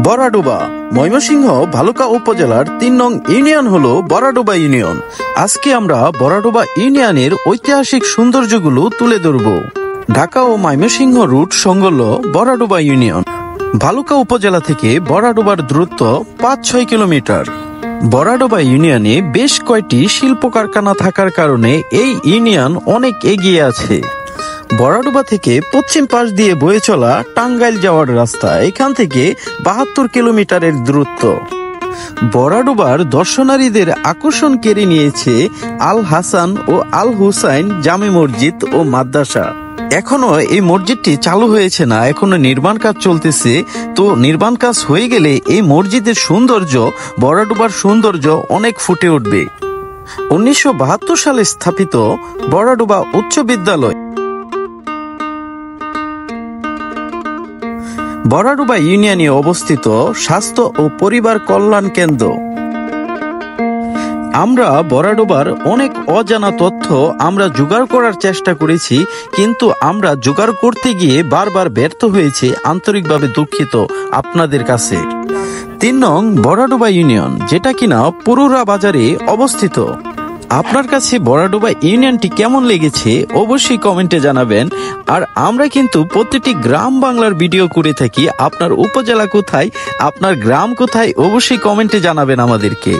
বড়াডোবা ময়মনসিংহ ভালুকা উপজেলার ৩ নং ইউনিয়ন হলো বড়াডোবা ইউনিয়ন। আজকে আমরা বড়াডোবা ইউনিয়নের ঐতিহাসিক সৌন্দর্যগুলো তুলে ধরব। ঢাকা ও ময়মনসিংহ রুট সংলগ্ন বড়াডোবা ইউনিয়ন। ভালুকা উপজেলা থেকে বড়াডোবার দূরত্ব ৫-৬ কিলোমিটার। বড়াডোবা ইউনিয়নে বেশ কয়েকটি শিল্প কারখানা থাকার কারণে এই ইউনিয়ন অনেক এগিয়ে আছে। বড়াডোবা থেকে পশ্চিম পাশ দিয়ে বয়ে চলা টাঙ্গাইল যাওয়ার রাস্তা, এখান থেকে ৭২ কিলোমিটারের দূরত্ব। বড়াডোবার দর্শনারীদের আকর্ষণ কেড়ে নিয়েছে আল হাসান ও আল হুসাইন জামে মসজিদ ও মাদ্রাসা। এখনো এই মসজিদটি চালু হয়েছে না, এখনো নির্মাণ কাজ চলতেছে। তো নির্মাণ কাজ হয়ে গেলে এই মসজিদের সৌন্দর্য, বড়াডোবার সৌন্দর্য অনেক ফুটে উঠবে। ১৯৭২ সালে স্থাপিত বড়াডোবা উচ্চ বিদ্যালয়। বড়াডোবা ইউনিয়নে অবস্থিত স্বাস্থ্য ও পরিবার কল্যাণ কেন্দ্র। আমরা বড়াডোবার অনেক অজানা তথ্য আমরা জোগাড় করার চেষ্টা করেছি, কিন্তু আমরা জোগাড় করতে গিয়ে বারবার ব্যর্থ হয়েছে। আন্তরিকভাবে দুঃখিত আপনাদের কাছে। ৩ নং বড়াডোবা ইউনিয়ন, যেটা কিনা পুরুরা বাজারে অবস্থিত। আপনার কাছে বড়াডোবা ইউনিয়নটি কেমন লেগেছে অবশ্যই কমেন্টে জানাবেন। আর আমরা কিন্তু প্রতিটি গ্রাম বাংলার ভিডিও করে থাকি। আপনার উপজেলা কোথায়, আপনার গ্রাম কোথায়, অবশ্যই কমেন্টে জানাবেন আমাদেরকে।